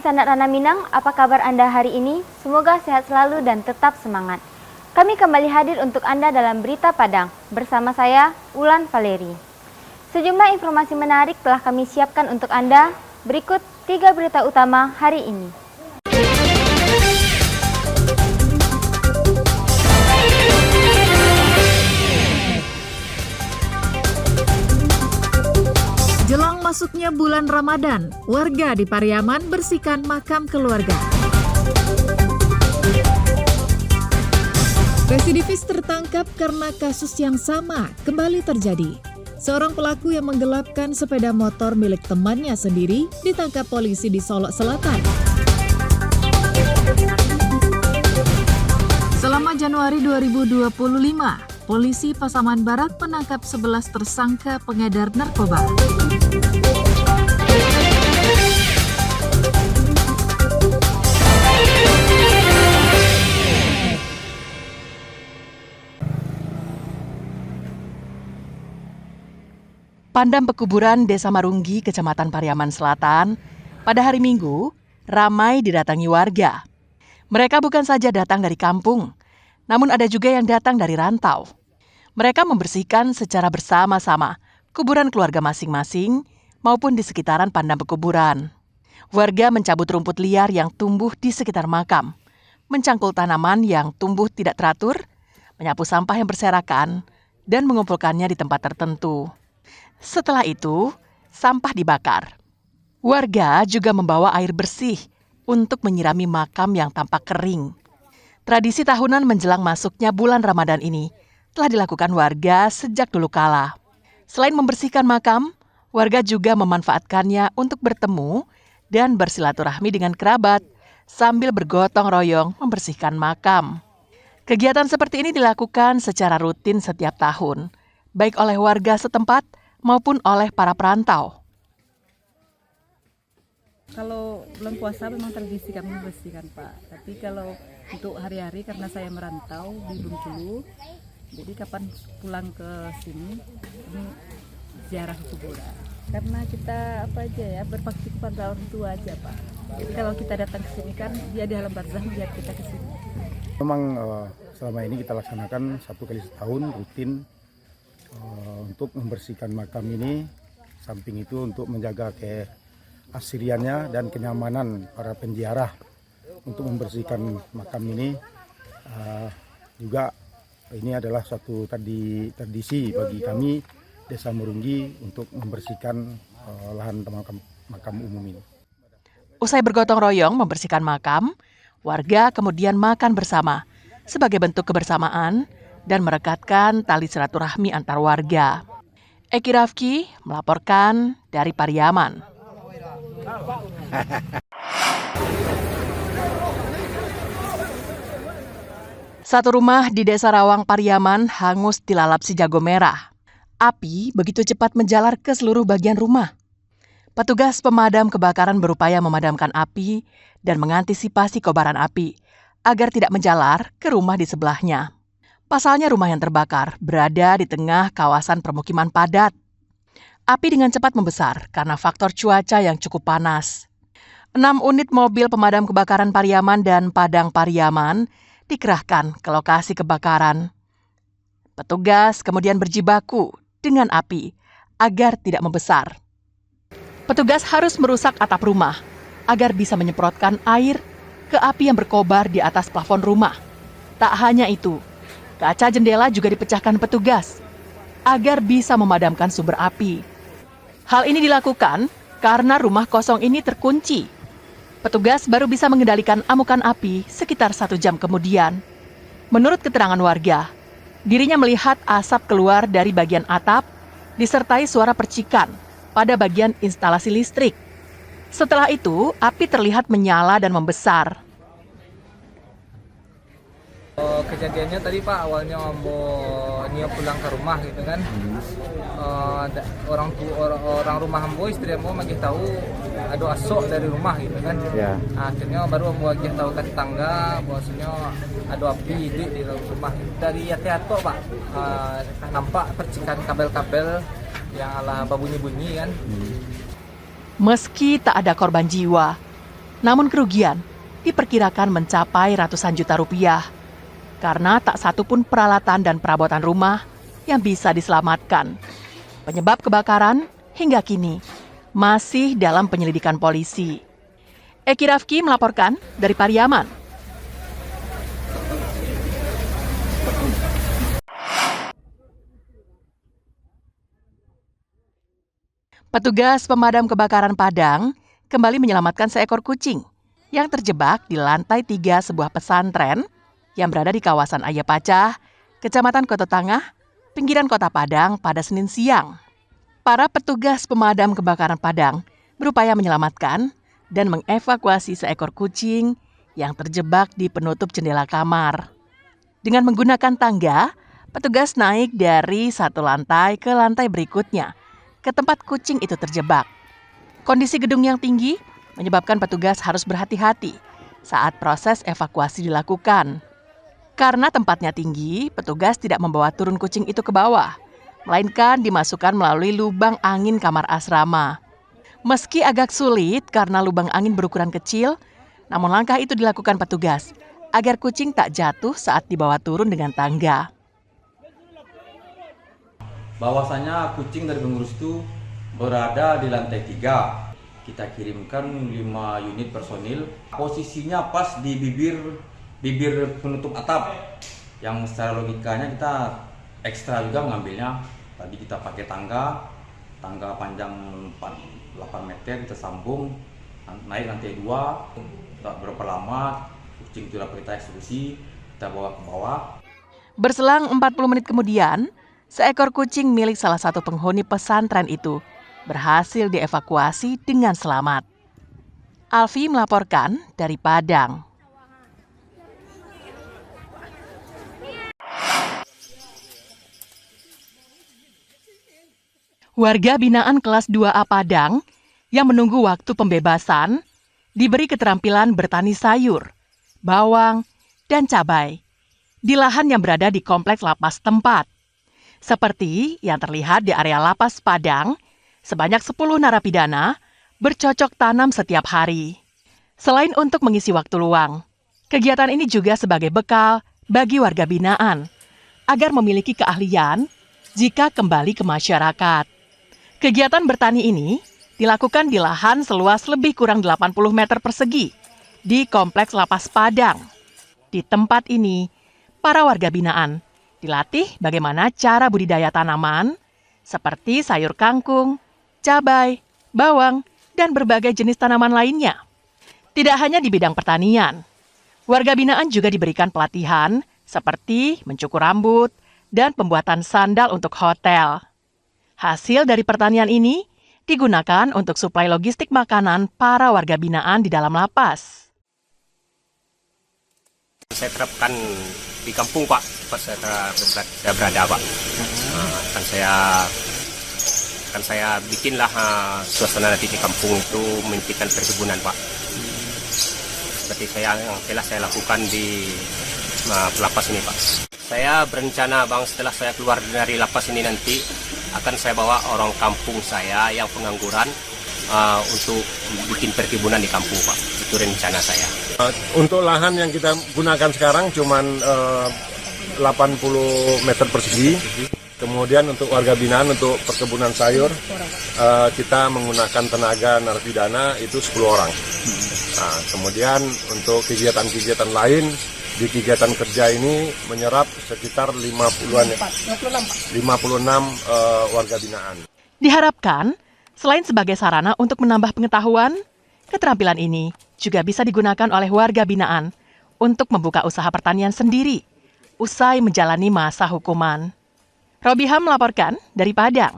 Sanak Rana Minang, apa kabar Anda hari ini? Semoga sehat selalu dan tetap semangat. Kami kembali hadir untuk Anda dalam Berita Padang, bersama saya, Ulan Valeri. Sejumlah informasi menarik telah kami siapkan untuk Anda, berikut 3 berita utama hari ini. Jelang masuknya bulan Ramadan, warga di Pariaman bersihkan makam keluarga. Residivis tertangkap karena kasus yang sama kembali terjadi. Seorang pelaku yang menggelapkan sepeda motor milik temannya sendiri ditangkap polisi di Solok Selatan. Selama Januari 2025, polisi Pasaman Barat menangkap 11 tersangka pengedar narkoba. Pandam Pekuburan Desa Marunggi, Kecamatan Pariaman Selatan, pada hari Minggu ramai didatangi warga. Mereka bukan saja datang dari kampung, namun ada juga yang datang dari rantau. Mereka membersihkan secara bersama-sama kuburan keluarga masing-masing maupun di sekitaran Pandam Pekuburan. Warga mencabut rumput liar yang tumbuh di sekitar makam, mencangkul tanaman yang tumbuh tidak teratur, menyapu sampah yang berserakan, dan mengumpulkannya di tempat tertentu. Setelah itu, sampah dibakar. Warga juga membawa air bersih untuk menyirami makam yang tampak kering. Tradisi tahunan menjelang masuknya bulan Ramadan ini telah dilakukan warga sejak dulu kala. Selain membersihkan makam, warga juga memanfaatkannya untuk bertemu dan bersilaturahmi dengan kerabat sambil bergotong royong membersihkan makam. Kegiatan seperti ini dilakukan secara rutin setiap tahun, baik oleh warga setempat maupun oleh para perantau. Kalau bulan puasa memang tradisi kami membersihkan, Pak. Tapi kalau untuk hari-hari karena saya merantau di Bengkulu, jadi kapan pulang ke sini kami ziarah ke kuburan. Karena kita berbakti kepada orang tua aja, Pak. Jadi kalau kita datang ke sini kan dia di alam barzah melihat kita ke sini. Memang selama ini kita laksanakan 1 kali setahun rutin untuk membersihkan makam ini. Samping itu untuk menjaga keasriannya dan kenyamanan para penziarah untuk membersihkan makam ini. Juga ini adalah suatu tradisi bagi kami Desa Marunggi untuk membersihkan lahan makam umum ini. Usai bergotong royong membersihkan makam, warga kemudian makan bersama sebagai bentuk kebersamaan dan merekatkan tali silaturahmi antar warga. Eki Rafki melaporkan dari Pariaman. Satu rumah di Desa Rawang Pariaman hangus dilalap si jago merah. Api begitu cepat menjalar ke seluruh bagian rumah. Petugas pemadam kebakaran berupaya memadamkan api dan mengantisipasi kobaran api agar tidak menjalar ke rumah di sebelahnya. Pasalnya rumah yang terbakar berada di tengah kawasan permukiman padat. Api dengan cepat membesar karena faktor cuaca yang cukup panas. 6 unit mobil pemadam kebakaran Pariaman dan Padang Pariaman dikerahkan ke lokasi kebakaran. Petugas kemudian berjibaku dengan api agar tidak membesar. Petugas harus merusak atap rumah agar bisa menyemprotkan air ke api yang berkobar di atas plafon rumah. Tak hanya itu, kaca jendela juga dipecahkan petugas agar bisa memadamkan sumber api. Hal ini dilakukan karena rumah kosong ini terkunci. Petugas baru bisa mengendalikan amukan api sekitar 1 jam kemudian. Menurut keterangan warga, dirinya melihat asap keluar dari bagian atap disertai suara percikan pada bagian instalasi listrik. Setelah itu, api terlihat menyala dan membesar. Kejadiannya tadi Pak, awalnya Nio pulang ke rumah gitu kan. Orang rumah Ambo, istri Ambo magih tahu ada asok dari rumah gitu kan. Ya. Akhirnya baru Ambo magih tahu ke tetangga bahwasanya ada api di dalam rumah. Dari Yati-Yato Pak, nampak percikan kabel-kabel yang ala bunyi-bunyi kan. Meski tak ada korban jiwa, Namun kerugian diperkirakan mencapai ratusan juta rupiah karena tak satu pun peralatan dan perabotan rumah yang bisa diselamatkan. Penyebab kebakaran hingga kini masih dalam penyelidikan polisi. Eki Rafki melaporkan dari Pariaman. Petugas pemadam kebakaran Padang kembali menyelamatkan seekor kucing yang terjebak di lantai 3 sebuah pesantren yang berada di kawasan Ayapacah, Kecamatan Kota Tangah, pinggiran Kota Padang pada Senin siang. Para petugas pemadam kebakaran Padang berupaya menyelamatkan dan mengevakuasi seekor kucing yang terjebak di penutup jendela kamar. Dengan menggunakan tangga, petugas naik dari satu lantai ke lantai berikutnya ke tempat kucing itu terjebak. Kondisi gedung yang tinggi menyebabkan petugas harus berhati-hati saat proses evakuasi dilakukan. Karena tempatnya tinggi, petugas tidak membawa turun kucing itu ke bawah, melainkan dimasukkan melalui lubang angin kamar asrama. Meski agak sulit karena lubang angin berukuran kecil, namun langkah itu dilakukan petugas agar kucing tak jatuh saat dibawa turun dengan tangga. Bahwasanya kucing dari pengurus itu berada di lantai 3. Kita kirimkan 5 unit personil. Posisinya pas di bibir penutup atap. Yang secara logikanya kita ekstra juga mengambilnya. Tadi kita pakai tangga panjang 8 meter, kita sambung naik lantai 2. Tak berapa lama kucing itu dapat kita eksekusi, kita bawa ke bawah. Berselang 40 menit kemudian, seekor kucing milik salah satu penghuni pesantren itu berhasil dievakuasi dengan selamat. Alfi melaporkan dari Padang. Warga binaan kelas 2A Padang yang menunggu waktu pembebasan diberi keterampilan bertani sayur, bawang, dan cabai di lahan yang berada di kompleks lapas tempat. Seperti yang terlihat di area lapas Padang, sebanyak 10 narapidana bercocok tanam setiap hari. Selain untuk mengisi waktu luang, kegiatan ini juga sebagai bekal bagi warga binaan agar memiliki keahlian jika kembali ke masyarakat. Kegiatan bertani ini dilakukan di lahan seluas lebih kurang 80 meter persegi di kompleks lapas Padang. Di tempat ini, para warga binaan dilatih bagaimana cara budidaya tanaman seperti sayur kangkung, cabai, bawang, dan berbagai jenis tanaman lainnya. Tidak hanya di bidang pertanian, warga binaan juga diberikan pelatihan seperti mencukur rambut dan pembuatan sandal untuk hotel. Hasil dari pertanian ini digunakan untuk suplai logistik makanan para warga binaan di dalam lapas. Saya terapkan di kampung, Pak, pas saya berada, Pak. Kan saya bikinlah suasana nanti di kampung itu menghentikan perkebunan, Pak. Seperti yang telah saya lakukan di lapas ini, Pak. Saya berencana, Bang, setelah saya keluar dari lapas ini nanti akan saya bawa orang kampung saya yang pengangguran untuk bikin perkebunan di kampung, Pak. Itu rencana saya. Untuk lahan yang kita gunakan sekarang cuman 80 meter persegi. Kemudian untuk warga binaan untuk perkebunan sayur kita menggunakan tenaga narapidana itu 10 orang. Nah, kemudian untuk kegiatan-kegiatan lain di kegiatan kerja ini menyerap sekitar 56 warga binaan. Diharapkan selain sebagai sarana untuk menambah pengetahuan, keterampilan ini juga bisa digunakan oleh warga binaan untuk membuka usaha pertanian sendiri usai menjalani masa hukuman. Robiham melaporkan dari Padang.